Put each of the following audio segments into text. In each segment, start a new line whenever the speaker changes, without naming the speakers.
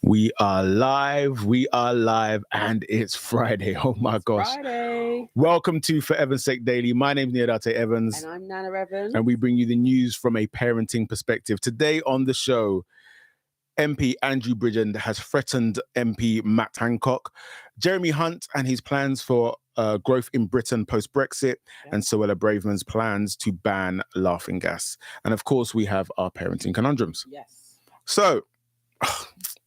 We are live, and it's Friday. Oh my gosh.
Friday.
Welcome to For Evan's Sake Daily. My name's Neodate Evans.
And I'm Nana Evans.
And we bring you the news from a parenting perspective. Today on the show, MP Andrew Bridgen has threatened MP Matt Hancock, Jeremy Hunt and his plans for growth in Britain post-Brexit, and Suella Braverman's plans to ban laughing gas. And of course, we have our parenting conundrums.
Yes.
So,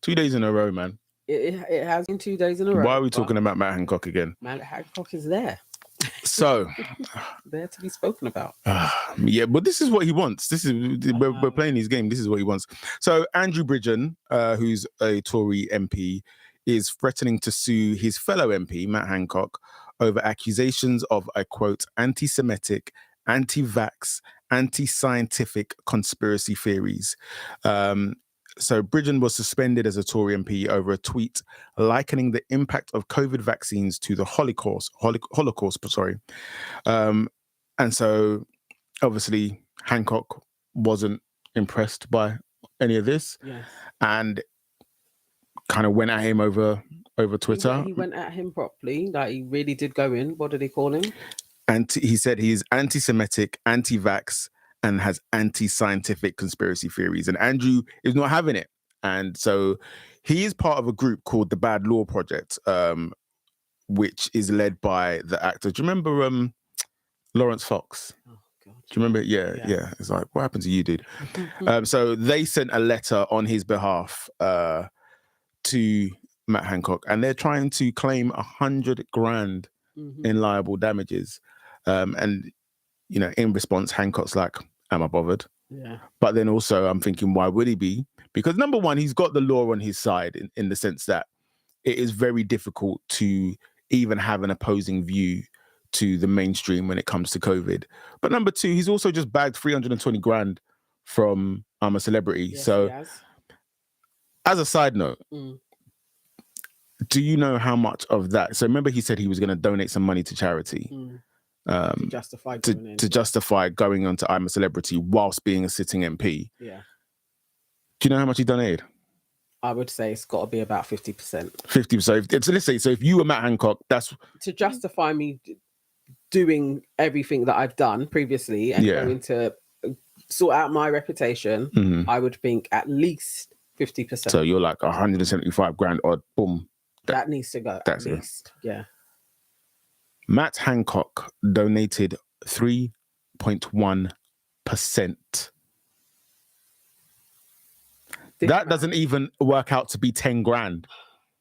2 days in a row, man.
It has been 2 days in a row.
Why are we talking about Matt Hancock again?
Matt Hancock is there.
So,
there to be spoken about.
Yeah, but this is what he wants. We're playing his game. This is what he wants. So Andrew Bridgen, who's a Tory MP, is threatening to sue his fellow MP, Matt Hancock, over accusations of, I quote, anti-Semitic, anti-vax, anti-scientific conspiracy theories. So Bridgen was suspended as a Tory MP over a tweet likening the impact of COVID vaccines to the Holocaust. And so obviously Hancock wasn't impressed by any of this, and kind of went at him over Twitter.
He went at him properly. Like, he really did go in. What did he call him?
And he said he's anti-Semitic, anti-vax, and has anti-scientific conspiracy theories. And Andrew is not having it. And so he is part of a group called the Bad Law Project, which is led by the actor. Do you remember Lawrence Fox?
Oh, God.
Do you remember? Yeah. It's like, what happened to you, dude? So they sent a letter on his behalf to Matt Hancock, and they're trying to claim 100 grand in liable damages. And, you know, in response, Hancock's like, am I bothered?
Yeah.
But then also I'm thinking, why would he be? Because number one, he's got the law on his side in the sense that it is very difficult to even have an opposing view to the mainstream when it comes to COVID. But number two, he's also just bagged 320 grand from I'm a Celebrity.
Yes,
so as a side note, do you know how much of that? So remember he said he was going to donate some money to charity.
To
justify going on to I'm a Celebrity whilst being a sitting MP.
Yeah.
Do you know how much he donated?
I would say it's got to be about 50%.
50%. So let's say, so if you were Matt Hancock, that's
to justify me doing everything that I've done previously and going to sort out my reputation. I would think at least 50%.
So you're like 175 grand odd. Boom.
That needs to go. At least. Yeah.
Matt Hancock donated 3.1%. That doesn't even work out to be 10 grand.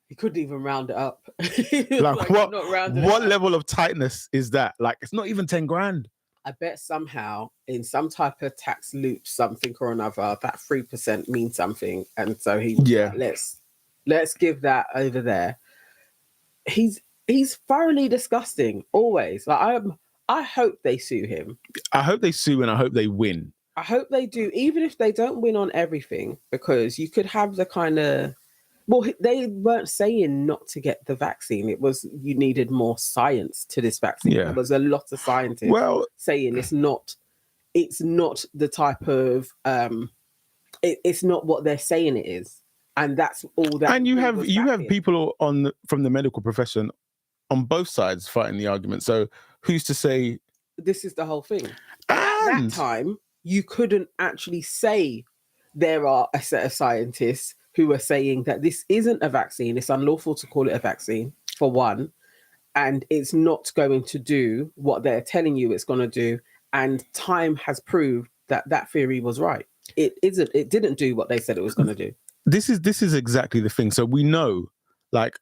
He couldn't even round it up.
like what level of tightness is that? Like, it's not even 10 grand.
I bet somehow in some type of tax loop, something or another, that 3% means something. And so he let's give that over there. He's thoroughly disgusting, always. Like, I hope they sue him.
I hope they sue and I hope they win.
I hope they do, even if they don't win on everything, because you could have the kind of... Well, they weren't saying not to get the vaccine. It was you needed more science to this vaccine.
Yeah.
There was a lot of scientists saying it's not the type of... it's not what they're saying it is. And that's all that...
And you have people from the medical profession on both sides fighting the argument. So who's to say...
This is the whole thing. At that time, you couldn't actually say there are a set of scientists who are saying that this isn't a vaccine. It's unlawful to call it a vaccine, for one. And it's not going to do what they're telling you it's going to do. And time has proved that that theory was right. It didn't do what they said it was going to do.
This is exactly the thing. So we know, like,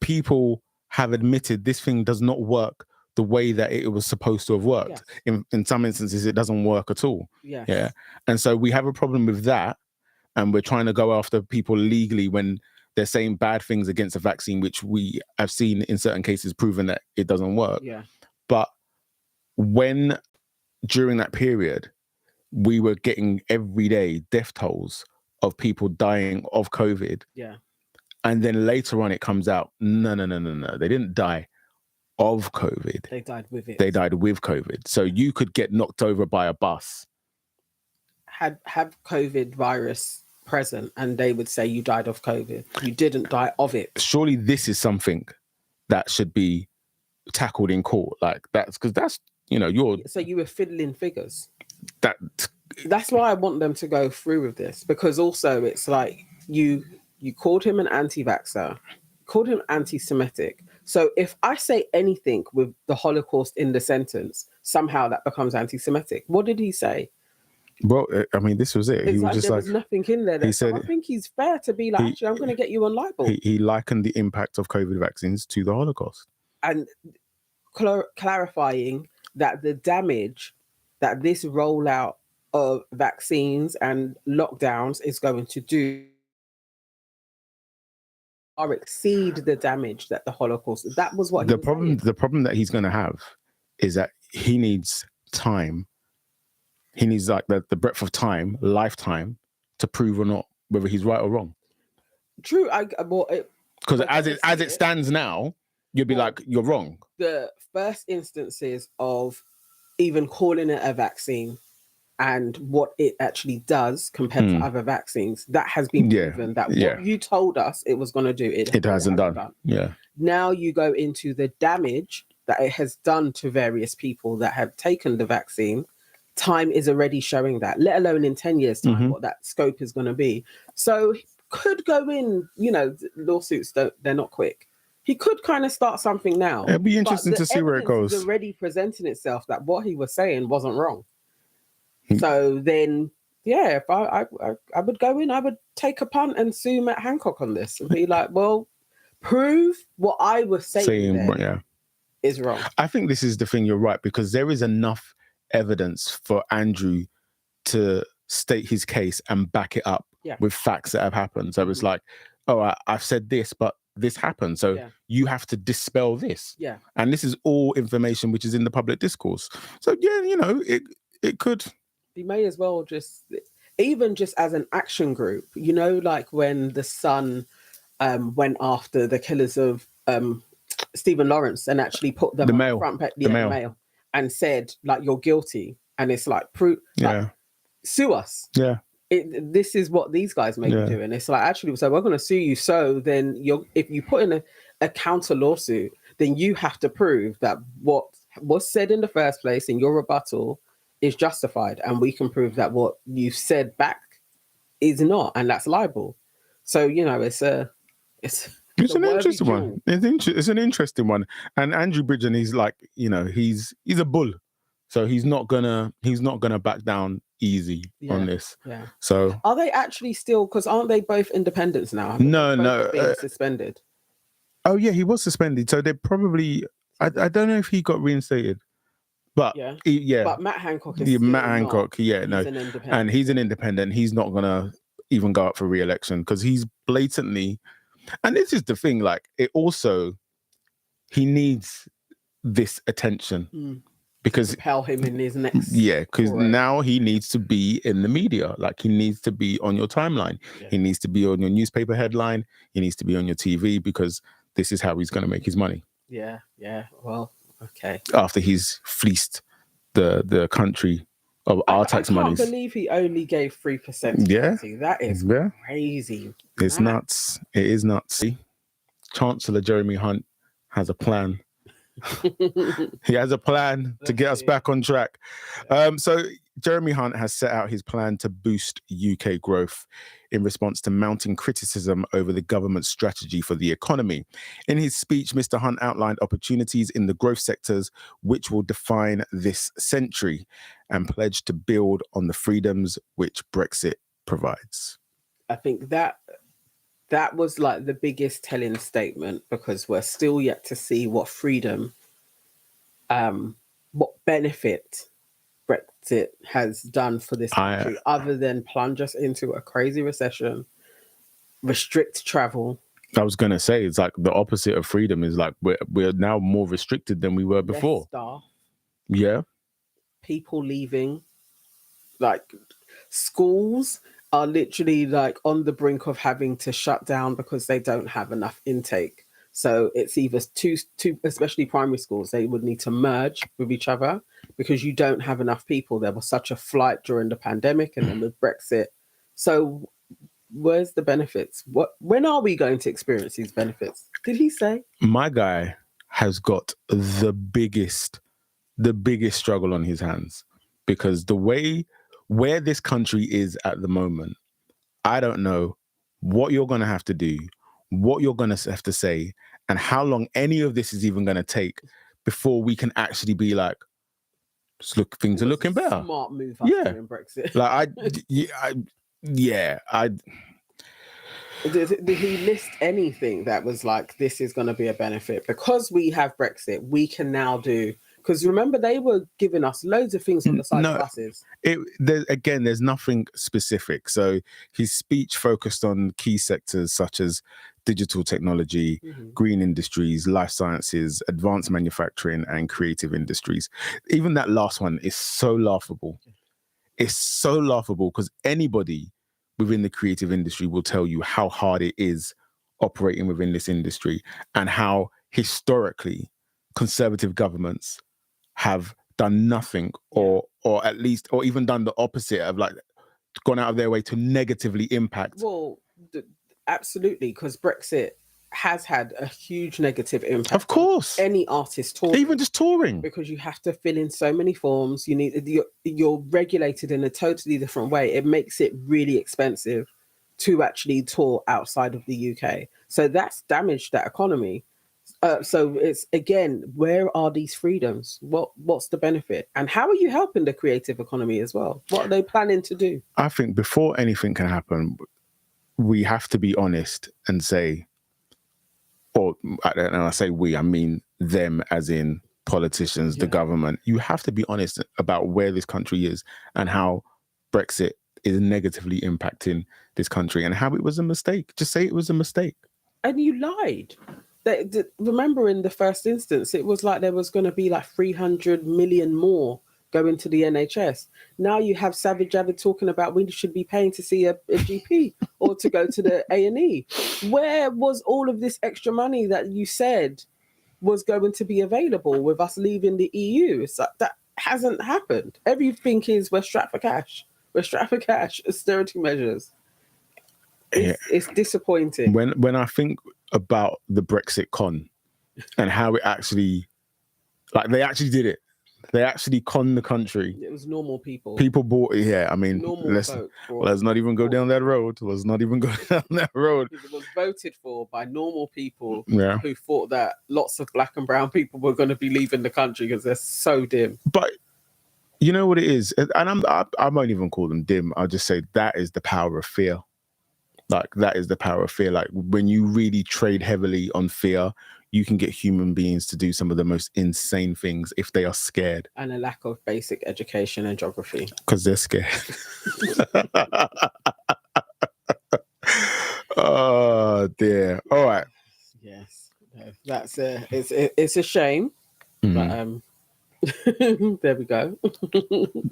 people have admitted this thing does not work the way that it was supposed to have worked. Yes. In some instances, it doesn't work at all.
Yes.
Yeah. And so we have a problem with that. And we're trying to go after people legally when they're saying bad things against a vaccine, which we have seen in certain cases proven that it doesn't work.
Yeah.
But when, during that period, we were getting everyday death tolls of people dying of COVID.
Yeah.
And then later on it comes out, no. They didn't die of COVID.
They died with it.
They died with COVID. So you could get knocked over by a bus.
Have COVID virus present and they would say you died of COVID. You didn't die of it.
Surely this is something that should be tackled in court. Like that's because that's,
So you were fiddling figures.
That
That's why I want them to go through with this, because also it's like you called him an anti-vaxxer, called him anti-Semitic. So if I say anything with the Holocaust in the sentence, somehow that becomes anti-Semitic. What did he say?
Well, I mean, this was it.
He was just there was nothing in there. He said, I think he's fair to be like, actually, I'm going to get you on libel.
He likened the impact of COVID vaccines to the Holocaust.
And clarifying that the damage that this rollout of vaccines and lockdowns is going to do or exceed the damage that the Holocaust. That was what
the problem that he's going to have is that he needs time. He needs like the breadth of time, lifetime, to prove or not whether he's right or wrong.
True.
Because as it stands now, you'd be like, you're wrong.
The first instances of even calling it a vaccine and what it actually does compared to other vaccines, that has been proven that what you told us it was going to do, it hasn't done.
Yeah.
Now you go into the damage that it has done to various people that have taken the vaccine. Time is already showing that, let alone in 10 years' time, what that scope is going to be. So he could go in, lawsuits, they're not quick. He could kind of start something now.
It'd be interesting to see where it goes.
It's already presenting itself that what he was saying wasn't wrong. So then, if I would go in, I would take a punt and sue Matt Hancock on this and be like, well, prove what I was saying is wrong.
I think this is the thing, you're right, because there is enough evidence for Andrew to state his case and back it up with facts that have happened. So it's like, I've said this, but this happened. So you have to dispel this.
Yeah.
And this is all information which is in the public discourse. So it could.
He may as well just as an action group, like when the Sun went after the killers of Stephen Lawrence and actually put them on the front page, the Mail, and said, like, you're guilty. And it's like, sue us.
Yeah.
This is what these guys may be doing. It's like, actually, so we're going to sue you. So then if you put in a counter lawsuit, then you have to prove that what was said in the first place in your rebuttal is justified. And we can prove that what you said back is not. And that's libel. So, it's an
interesting one. It's an interesting one. And Andrew Bridgen, he's like, he's a bull. So he's not gonna back down easy on this.
Yeah.
So
are they actually still? Because aren't they both independents now?
No.
Being suspended.
Oh yeah, he was suspended. So they probably. I don't know if he got reinstated, but
But Matt Hancock is
Matt Hancock.
He's an independent.
And he's an independent. He's not gonna even go up for re-election because he's blatantly. And this is the thing. Like he needs this attention. Because
propel him in his next.
Yeah, because now he needs to be in the media. Like he needs to be on your timeline. Yeah. He needs to be on your newspaper headline. He needs to be on your TV because this is how he's going to make his money.
Yeah. Well, okay.
After he's fleeced the country of our tax monies.
I can't believe he only gave 3%.
Yeah,
that is crazy.
It's nuts. It is nuts. Chancellor Jeremy Hunt has a plan. He has a plan to get us back on track. So Jeremy Hunt has set out his plan to boost UK growth in response to mounting criticism over the government's strategy for the economy. In his speech, Mr. Hunt outlined opportunities in the growth sectors which will define this century and pledged to build on the freedoms which Brexit provides.
I think that was like the biggest telling statement, because we're still yet to see what freedom, what benefit Brexit has done for this country, other than plunge us into a crazy recession, restrict travel.
I was going to say, it's like the opposite of freedom is like we're now more restricted than we were before.
Less staff.
Yeah.
People leaving, like schools are literally like on the brink of having to shut down because they don't have enough intake. So it's either two, especially primary schools, they would need to merge with each other because you don't have enough people. There was such a flight during the pandemic and then with Brexit. So where's the benefits? When are we going to experience these benefits? Did he say?
My guy has got the biggest struggle on his hands, because the way where this country is at the moment, I don't know what you're going to have to do, what you're going to have to say, and how long any of this is even going to take before we can actually be like, things are looking better.
Smart move after in Brexit.
Like
Did he list anything that was like, this is going to be a benefit? Because we have Brexit, we can now do... Because remember, they were giving us loads of things on the side of buses.
There's nothing specific. So his speech focused on key sectors such as digital technology, green industries, life sciences, advanced manufacturing, and creative industries. Even that last one is so laughable. It's so laughable because anybody within the creative industry will tell you how hard it is operating within this industry, and how historically conservative governments have done nothing, or at least, or even done the opposite of, like, gone out of their way to negatively impact.
Well, absolutely, because Brexit has had a huge negative impact.
Of course,
on any artist touring,
even just touring,
because you have to fill in so many forms. You're regulated in a totally different way. It makes it really expensive to actually tour outside of the UK. So that's damaged that economy. So it's, again, where are these freedoms? What's the benefit? And how are you helping the creative economy as well? What are they planning to do?
I think before anything can happen, we have to be honest and say, or and I say we, I mean them, as in politicians, the government. You have to be honest about where this country is and how Brexit is negatively impacting this country, and how it was a mistake. Just say it was a mistake.
And you lied. Remember, in the first instance, it was like there was going to be like 300 million more going to the NHS. Now you have Savage Javid talking about we should be paying to see a GP or to go to the A&E. Where was all of this extra money that you said was going to be available with us leaving the EU? It's like, that hasn't happened. Everything is, we're strapped for cash. We're strapped for cash. Austerity measures. It's disappointing.
When I think about the Brexit con and how it actually, like, they actually did it. They actually conned the country.
It was normal people.
People bought it. Yeah, I mean, let's not even go down that road. Let's not even go down that road.
It was voted for by normal people who thought that lots of black and brown people were going to be leaving the country because they're so dim.
But you know what it is? And I won't even call them dim. I'll just say that is the power of fear. Like, that is the power of fear. Like, when you really trade heavily on fear, you can get human beings to do some of the most insane things if they are scared.
And a lack of basic education and geography.
Because they're scared. Oh, dear. All right.
Yes. That's it's a shame.
Mm-hmm.
But there we go.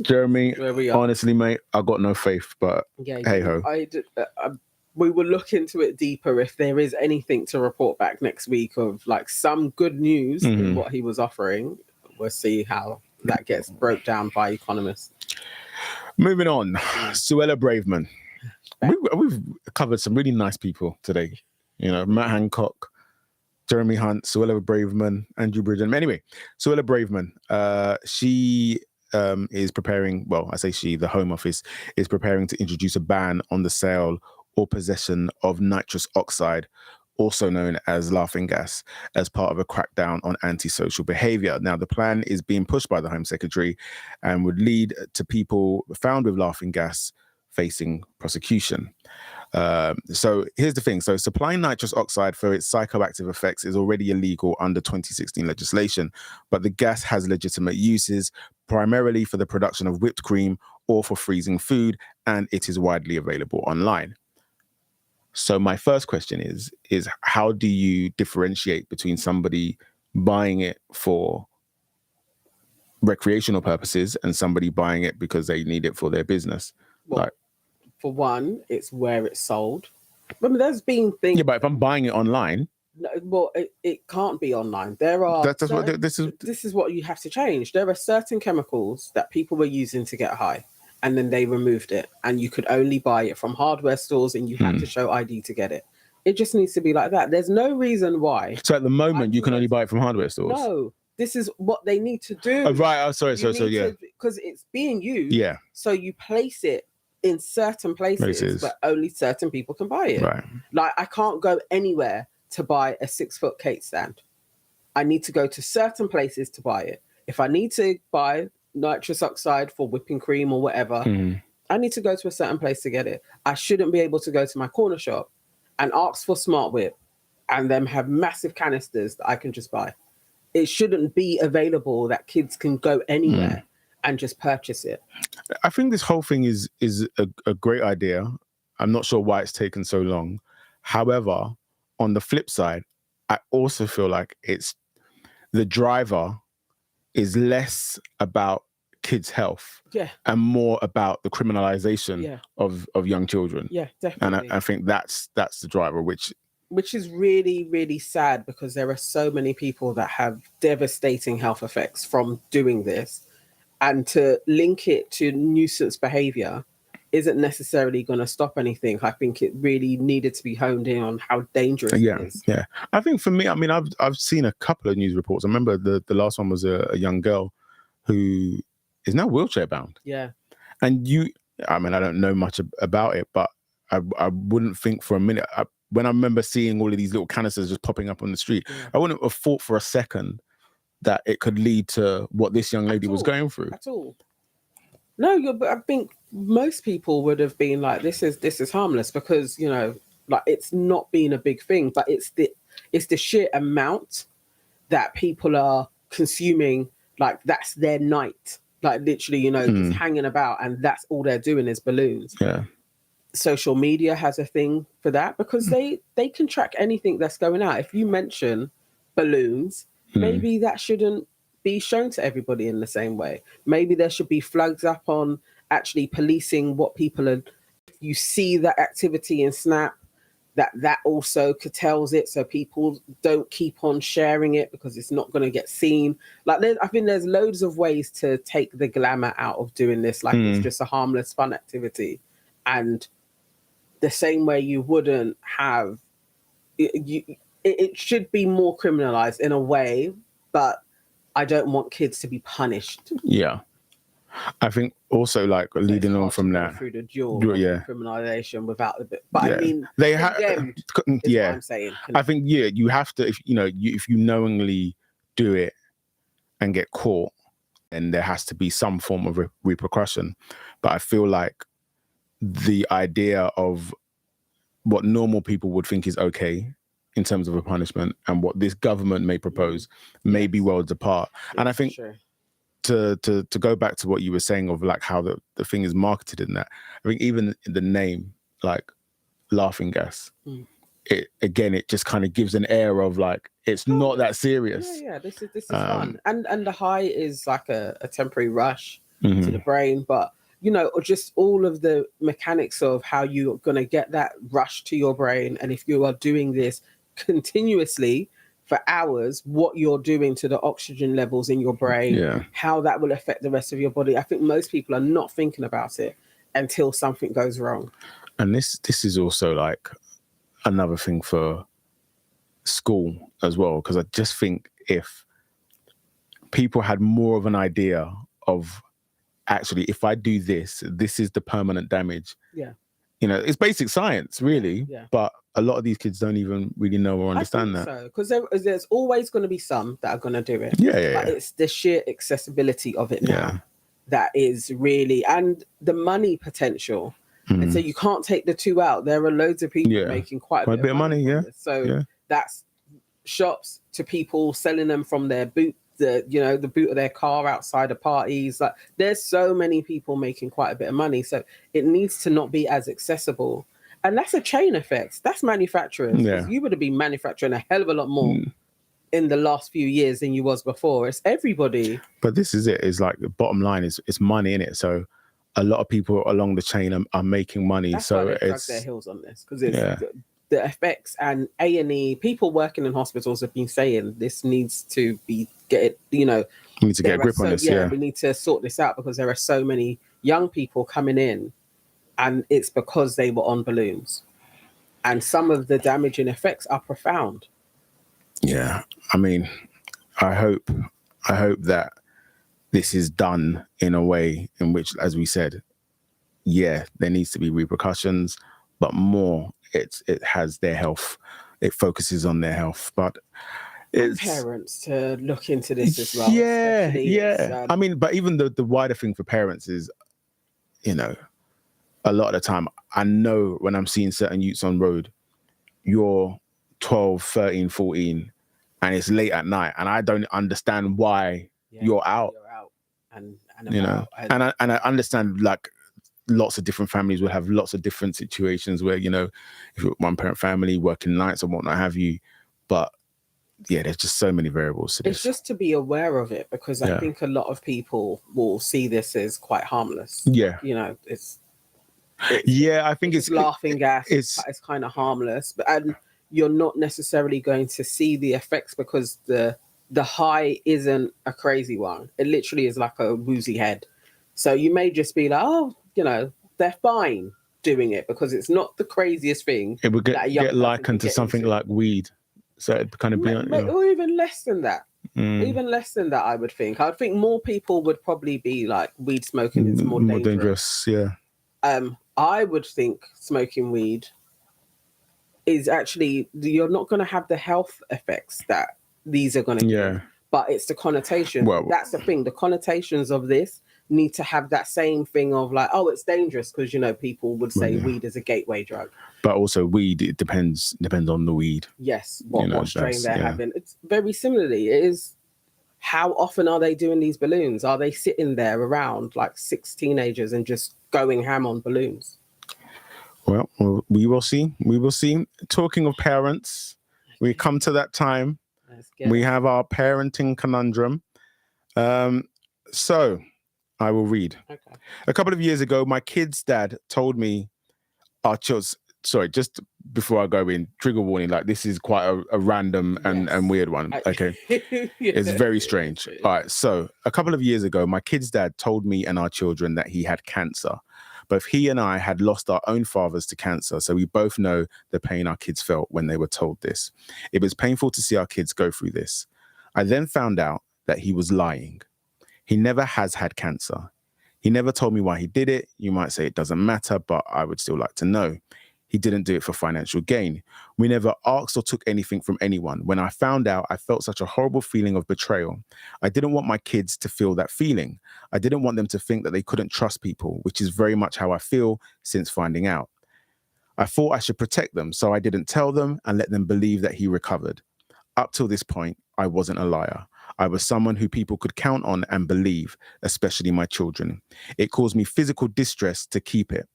Jeremy, honestly, mate, I got no faith, but hey ho.
We will look into it deeper if there is anything to report back next week of, like, some good news in what he was offering. We'll see how that gets broke down by economists.
Moving on, Suella Braverman. We've covered some really nice people today. You know, Matt Hancock, Jeremy Hunt, Suella Braverman, Andrew Bridgen. Anyway, Suella Braverman, she is preparing, well, I say she, the Home Office is preparing to introduce a ban on the sale or possession of nitrous oxide, also known as laughing gas, as part of a crackdown on antisocial behavior. Now, the plan is being pushed by the Home Secretary and would lead to people found with laughing gas facing prosecution. So here's the thing. So supplying nitrous oxide for its psychoactive effects is already illegal under 2016 legislation, but the gas has legitimate uses, primarily for the production of whipped cream or for freezing food, and it is widely available online. So my first question is how do you differentiate between somebody buying it for recreational purposes and somebody buying it because they need it for their business?
Well, for one, it's where it's sold. Remember, there's been things...
Yeah, but if I'm buying it online...
Well, it can't be online. There are... This is what you have to change. There are certain chemicals that people were using to get high. and then they removed it, and you could only buy it from hardware stores, and you had to show ID to get it. It just needs to be like that. There's no reason why.
So at the moment, you can only buy it from hardware stores.
No, this is what they need to do.
Oh, right. Oh, sorry. So yeah,
because it's being used.
Yeah.
So you place it in certain places, but only certain people can buy it.
Right.
Like I can't go anywhere to buy a 6-foot cake stand. I need to go to certain places to buy it. If I need to buy nitrous oxide for whipping cream or whatever, I need to go to a certain place to get it. I shouldn't be able to go to my corner shop and ask for Smart Whip and them have massive canisters that I can just buy. It shouldn't be available that kids can go anywhere and just purchase it.
I think this whole thing is a great idea. I'm not sure why it's taken so long. However, on the flip side, I also feel like it's the driver is less about kids' health and more about the criminalization of young children.
Yeah, definitely.
And I think that's the driver, which
is really, really sad because there are so many people that have devastating health effects from doing this. And to link it to nuisance behavior isn't necessarily going to stop anything. I think it really needed to be honed in on how dangerous it is.
Yeah. I think for me, I mean, I've seen a couple of news reports. I remember the last one was a young girl who is now wheelchair bound.
Yeah.
And I mean, I don't know much about it, but I wouldn't think for a minute, when I remember seeing all of these little canisters just popping up on the street, I wouldn't have thought for a second that it could lead to what this young lady was going through.
At all. No, but I think most people would have been like, this is harmless because, you know, like it's not been a big thing, but it's the sheer amount that people are consuming, like that's their night. Like literally, you know, just hanging about and that's all they're doing is balloons.
Yeah.
Social media has a thing for that because they can track anything that's going out. If you mention balloons, maybe that shouldn't be shown to everybody in the same way. Maybe there should be flags up on actually policing what people are. If you see that activity in Snap, that also curtails it so people don't keep on sharing it because it's not going to get seen. Like I think there's loads of ways to take the glamour out of doing this. Like it's just a harmless, fun activity. And the same way you wouldn't have, it should be more criminalized in a way, but I don't want kids to be punished.
Yeah. I think also like leading on from that
through the dual criminalization without the bit, but I mean
they have
what I'm saying.
I think you have to, if you knowingly do it and get caught, then there has to be some form of repercussion. But I feel like the idea of what normal people would think is okay in terms of a punishment and what this government may propose may be worlds apart. And I think to go back to what you were saying of like how the thing is marketed in that, I think even the name, like laughing gas, it just kind of gives an air of like it's not that serious.
Yeah, this is fun. And the high is like a temporary rush to the brain, but you know, or just all of the mechanics of how you're going to get that rush to your brain. And if you are doing this continuously for hours, what you're doing to the oxygen levels in your brain, how that will affect the rest of your body. I think most people are not thinking about it until something goes wrong.
And this is also like another thing for school as well, because I just think if people had more of an idea of actually, if I do this, this is the permanent damage. Yeah. You know, it's basic science, really. Yeah. But a lot of these kids don't even really know or understand that.
So, because there's always going to be some that are going to do it.
Yeah.
It's the sheer accessibility of it now that is really, and the money potential. And so you can't take the two out. There are loads of people making quite a bit of money. So that's shops to people selling them from their boot. The boot of their car outside of parties. Like there's so many people making quite a bit of money. So it needs to not be as accessible. And that's a chain effect. That's manufacturers. Yeah. You would have been manufacturing a hell of a lot more in the last few years than you was before. It's everybody.
But this is it. It's like the bottom line is it's money in it. So a lot of people along the chain are making money.
That's
so
why they drug their heels on this because it's the effects, and A&E people working in hospitals have been saying this needs to be we need
to get a grip on this.
We need to sort this out because there are so many young people coming in, and it's because they were on balloons. And some of the damaging effects are profound.
Yeah. I mean, I hope that this is done in a way in which, as we said, yeah, there needs to be repercussions, but more it has their health. It focuses on their health, but it's
parents to look into this as well.
Yeah, yeah. I mean, but even the wider thing for parents is, you know, a lot of the time, I know when I'm seeing certain youths on road, you're 12, 13, 14, and it's late at night, and I don't understand why you're out.
You're out and
you know, and I understand, like, lots of different families will have lots of different situations where, you know, if you're one parent family working nights or whatnot have you, but yeah, there's just so many variables to this.
It's just to be aware of it, because I think a lot of people will see this as quite harmless.
Yeah,
you know,
I think it's
laughing gas. It's kind of harmless, and you're not necessarily going to see the effects, because the high isn't a crazy one. It literally is like a woozy head. So you may just be like, oh, you know, they're fine doing it, because it's not the craziest thing.
It would get likened to something like weed. So it'd kind of be,
or even less than that. Even less than that, I would think. I think more people would probably be like, weed smoking is more dangerous.
Yeah.
I would think smoking weed is actually, you're not going to have the health effects that these are going to give, but it's the connotation. Well, that's the thing. The connotations of this need to have that same thing of like, oh, it's dangerous, because, you know, people would say weed is a gateway drug.
But also weed, it depends on the weed.
Yes, what strain they're having. It's very similarly, it is, how often are they doing these balloons? Are they sitting there around like 6 teenagers and just going ham on balloons?
Well, we will see. We will see. Talking of parents, we come to that time. We have our parenting conundrum. So I will read. Okay. A couple of years ago, my kid's dad told me, sorry, just before I go in, trigger warning, like, this is quite a random and weird one. Okay. It's very strange. All right. So a couple of years ago, my kid's dad told me and our children that he had cancer. Both he and I had lost our own fathers to cancer, so we both know the pain our kids felt when they were told this. It was painful to see our kids go through this. I then found out that he was lying. He never has had cancer. He never told me why he did it. You might say it doesn't matter, but I would still like to know. He didn't do it for financial gain. We never asked or took anything from anyone. When I found out, I felt such a horrible feeling of betrayal. I didn't want my kids to feel that feeling. I didn't want them to think that they couldn't trust people, which is very much how I feel since finding out. I thought I should protect them, so I didn't tell them and let them believe that he recovered. Up till this point, I wasn't a liar. I was someone who people could count on and believe, especially my children. It caused me physical distress to keep it.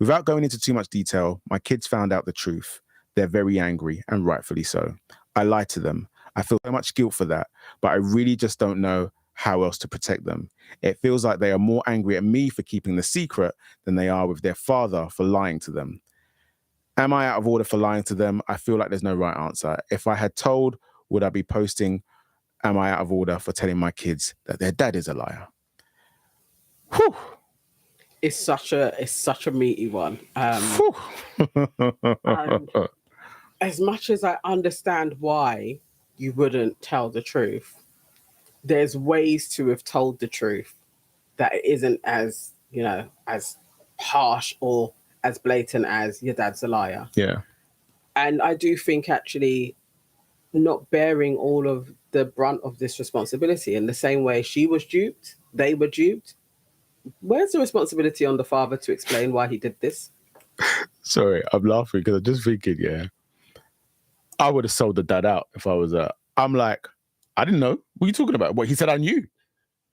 Without going into too much detail, my kids found out the truth. They're very angry, and rightfully so. I lied to them. I feel so much guilt for that, but I really just don't know how else to protect them. It feels like they are more angry at me for keeping the secret than they are with their father for lying to them. Am I out of order for lying to them? I feel like there's no right answer. If I had told, would I be posting, am I out of order for telling my kids that their dad is a liar? Whew.
It's such a meaty one. As much as I understand why you wouldn't tell the truth, there's ways to have told the truth that it isn't as, you know, as harsh or as blatant as your dad's a liar.
Yeah.
And I do think actually not bearing all of the brunt of this responsibility in the same way she was duped, they were duped. Where's the responsibility on the father to explain why he did this?
Sorry, I'm laughing because I'm just thinking, I would have sold the dad out if I was I'm like, I didn't know. What are you talking about? What, he said I knew.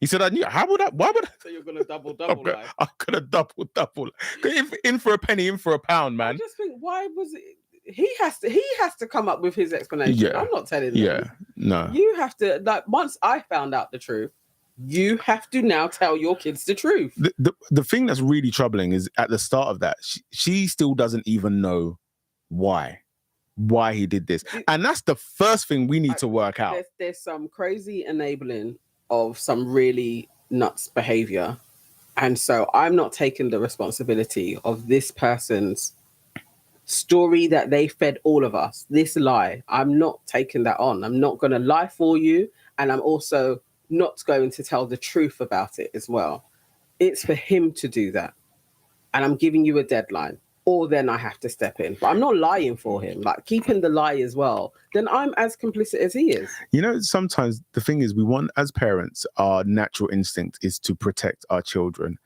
He said I knew. Why would I?
So you're going to double
I'm going to double. If in for a penny, in for a pound, man.
I just think, why was it? He has to come up with his explanation. Yeah. I'm not telling them.
Yeah, no.
You have to, like, once I found out the truth, you have to now tell your kids the truth.
The thing that's really troubling is at the start of that, she still doesn't even know why he did this. And that's the first thing we need to work out.
There's some crazy enabling of some really nuts behavior And so I'm not taking the responsibility of this person's story that they fed all of us, this lie. I'm not taking that on. I'm not going to lie for you. And I'm also not going to tell the truth about it as well. It's for him to do that. And I'm giving you a deadline. Or then I have to step in. But I'm not lying for him, like keeping the lie as well. Then I'm as complicit as he is.
You know, sometimes the thing is, we want, as parents, our natural instinct is to protect our children.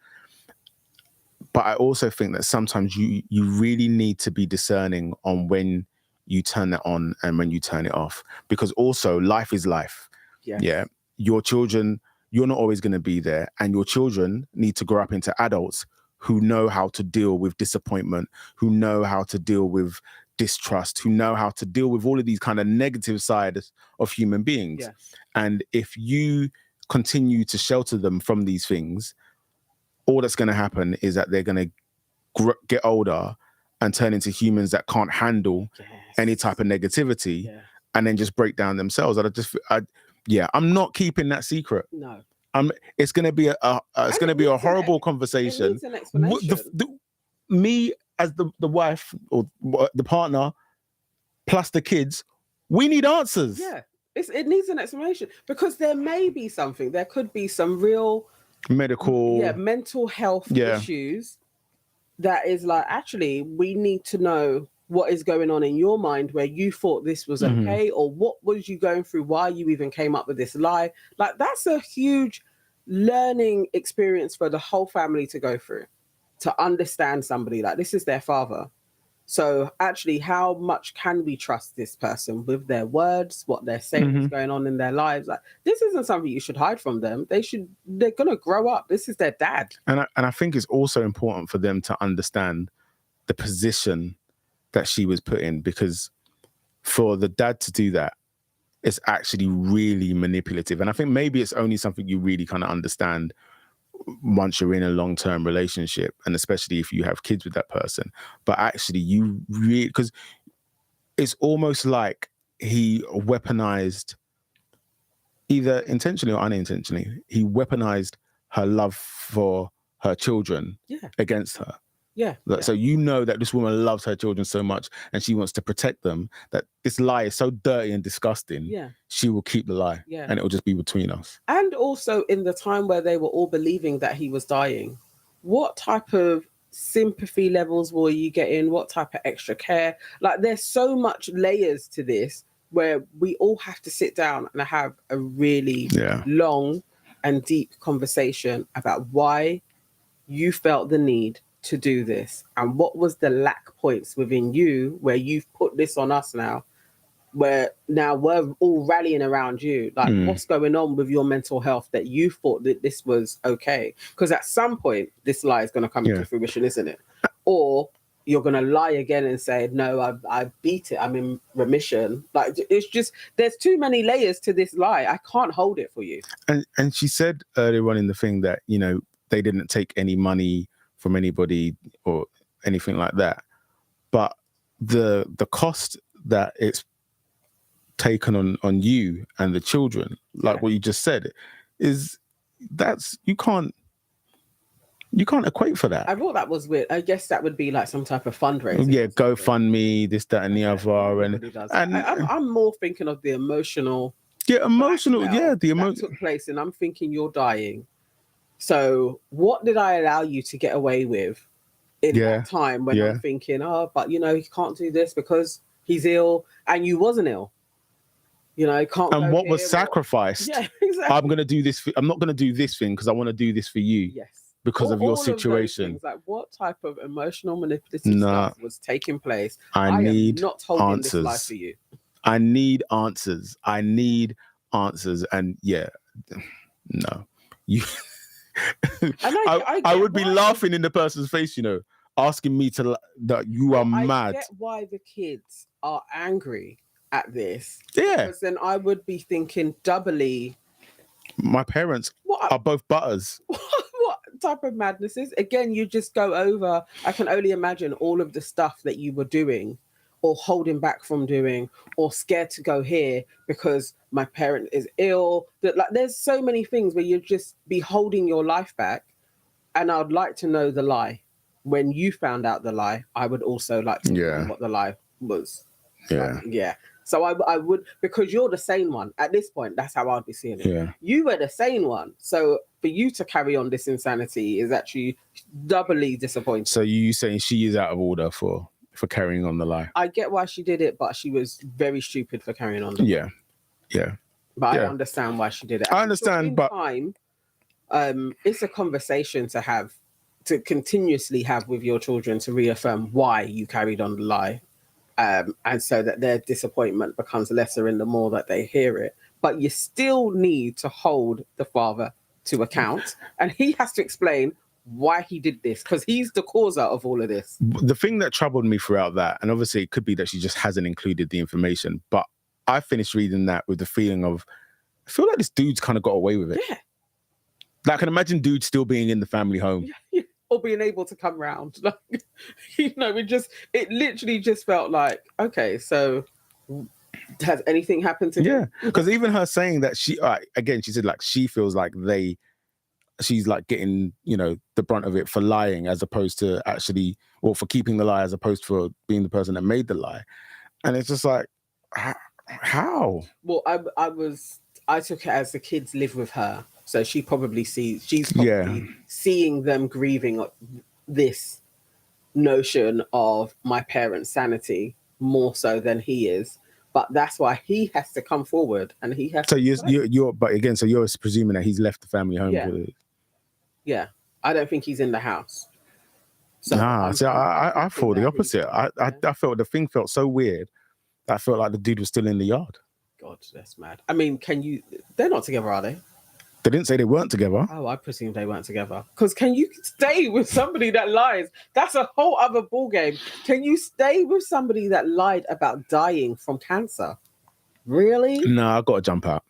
But I also think that sometimes you really need to be discerning on when you turn that on and when you turn it off. Because also, life is life.
Yes.
Yeah. Your children, you're not always going to be there. And your children need to grow up into adults who know how to deal with disappointment, who know how to deal with distrust, who know how to deal with all of these kind of negative sides of human beings.
Yes.
And if you continue to shelter them from these things, all that's going to happen is that they're going to get older and turn into humans that can't handle any type of negativity and then just break down themselves. I'm not keeping that secret.
No.
It's going to be a horrible conversation.
It needs an explanation.
Me as the wife or the partner plus the kids, we need answers.
Yeah, it needs an explanation, because there may be something. There could be some real mental health issues that is like, actually, we need to know what is going on in your mind where you thought this was okay, or what was you going through, why you even came up with this lie. Like, that's a huge learning experience for the whole family to go through, to understand somebody like this is their father. So actually, how much can we trust this person with their words, what they're saying is going on in their lives? Like, this isn't something you should hide from them. They're going to grow up. This is their dad.
And I think it's also important for them to understand the position that she was put in, because for the dad to do that, it's actually really manipulative. And I think maybe it's only something you really kind of understand once you're in a long-term relationship, and especially if you have kids with that person. But actually, you really, because it's almost like he weaponized, either intentionally or unintentionally, he weaponized her love for her children against her.
Yeah.
So you know that this woman loves her children so much and she wants to protect them, that this lie is so dirty and disgusting.
Yeah.
She will keep the lie and it will just be between us.
And also, in the time where they were all believing that he was dying, what type of sympathy levels were you getting? What type of extra care? Like, there's so much layers to this where we all have to sit down and have a really long and deep conversation about why you felt the need to do this, and what was the lack points within you where you've put this on us now, where now we're all rallying around you. Like, what's going on with your mental health that you thought that this was okay? Because at some point this lie is going to come into fruition, isn't it? Or you're going to lie again and say, no, I beat it, I'm in remission. Like, it's just, there's too many layers to this lie. I can't hold it for you.
And she said earlier on in the thing that, you know, they didn't take any money from anybody or anything like that, but the cost that it's taken on you and the children, like what you just said, you can't equate for that.
I thought that was weird. I guess that would be like some type of fundraising.
Yeah, GoFundMe, this, that, and the other, and
I'm more thinking of the emotional.
Yeah, emotional. Yeah, the
emotion took place, and I'm thinking you're dying. So what did I allow you to get away with in that time when I'm thinking, but you know, he can't do this because he's ill, and you wasn't ill. You know, can't.
And what was sacrificed?
Yeah, exactly.
I'm gonna do this. I'm not gonna do this thing because I want to do this for you.
Yes.
Because of your situation.
Like, what type of emotional manipulative stuff was taking place?
I need
am not holding
answers.
This life for you.
I need answers. And no, you. I would be laughing in the person's face, you know, asking me that you are mad.
I get why the kids are angry at this.
Yeah.
Because then I would be thinking doubly.
My parents are both butters.
What type of madness is? Again, you just go over. I can only imagine all of the stuff that you were doing or holding back from doing or scared to go here because my parent is ill. That, like, there's so many things where you just be holding your life back And I'd like to know the lie. When you found out the lie, I would also like to know what the lie was.
Yeah.
Yeah. So I would, because you're the sane one. At this point, that's how I'd be seeing it.
Yeah.
You were the sane one. So for you to carry on this insanity is actually doubly disappointing.
So you saying she is out of order for carrying on the lie?
I get why she did it, but she was very stupid for carrying on the lie.
Yeah.
But I understand why she did it.
I understand, but
time, it's a conversation to have, to continuously have with your children to reaffirm why you carried on the lie. And so that their disappointment becomes lesser in the more that they hear it. But you still need to hold the father to account, and he has to explain why he did this, because he's the causer of all of this.
The thing that troubled me throughout that, and obviously it could be that she just hasn't included the information, but I finished reading that with the feeling of, I feel like this dude's kind of got away with it.
Yeah.
Like, I can imagine dude still being in the family home.
Yeah. Or being able to come round. Like, it literally just felt like, okay, so has anything happened to him?
Yeah, because even her saying that she said like she feels like she's like getting, the brunt of it for lying as opposed to actually, or for keeping the lie as opposed to being the person that made the lie. And it's just like, how?
Well, I took it as the kids live with her. So she's probably seeing them grieving this notion of my parents' sanity more so than he is. But that's why he has to come forward, and he has. So
but again, so you're presuming that he's left the family home.
Yeah, I don't think he's in the house.
So I thought the opposite. I felt the thing felt so weird. I felt like the dude was still in the yard.
God, that's mad. I mean, they're not together, are they?
They didn't say they weren't together.
Oh, I presume they weren't together. Because can you stay with somebody that lies? That's a whole other ballgame. Can you stay with somebody that lied about dying from cancer? Really?
No, I got to jump out.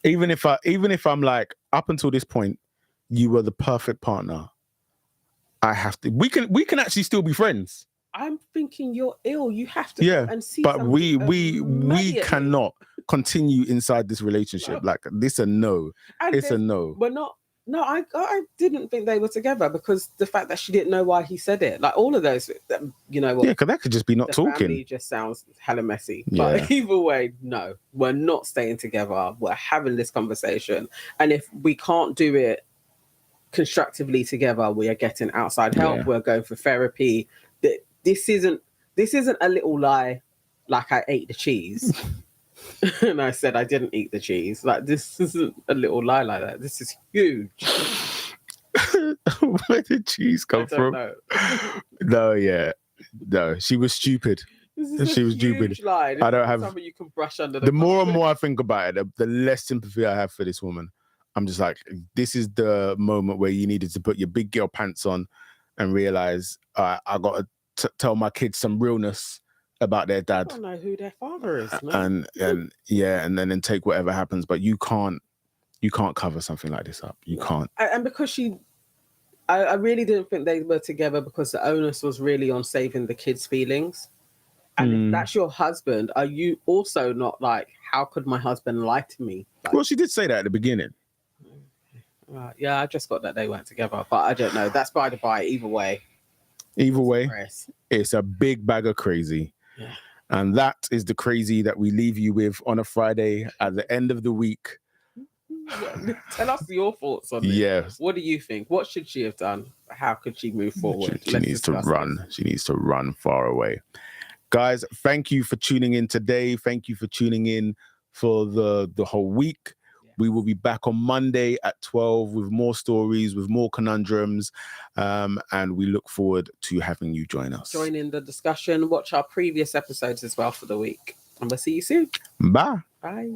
Even if I'm like, up until this point, you were the perfect partner, I have to. We can actually still be friends.
I'm thinking you're ill. You have to go and see.
But we cannot continue inside this relationship. Like, this a no. It's a no.
We're not. No, I didn't think they were together, because the fact that she didn't know why he said it, like all of those, you know what?
Yeah, because that could just be not talking.
Family just sounds hella messy. Yeah. But either way, no, we're not staying together. We're having this conversation, and if we can't do it constructively together, we are getting outside help. Yeah. We're going for therapy. This isn't a little lie. Like, I ate the cheese. And I said I didn't eat the cheese. Like, this isn't a little lie like that. This is huge.
Where did cheese come from? No, she was stupid. She was stupid.
Lie.
I don't have
something you can brush under
the more and more I think about it, the less sympathy I have for this woman. I'm just like, this is the moment where you needed to put your big girl pants on and realize I got to tell my kids some realness about their dad.
I don't know who their father is,
man. And then take whatever happens. But you can't cover something like this up. You can't.
And because I really didn't think they were together, because the onus was really on saving the kids' feelings. And if that's your husband, are you also not like, how could my husband lie to me? Like,
well, she did say that at the beginning.
Right. Yeah, I just got that they weren't together, but I don't know. That's by the by. Either way, it's a big bag of crazy. Yeah.
And that is the crazy that we leave you with on a Friday at the end of the week.
Tell us your thoughts on this.
Yes.
What do you think? What should she have done? How could she move forward?
She needs to run. She needs to run far away. Guys, thank you for tuning in today. Thank you for tuning in for the whole week. We will be back on Monday at 12 with more stories, with more conundrums, and we look forward to having you join us.
Join in the discussion. Watch our previous episodes as well for the week. And we'll see you soon.
Bye.
Bye.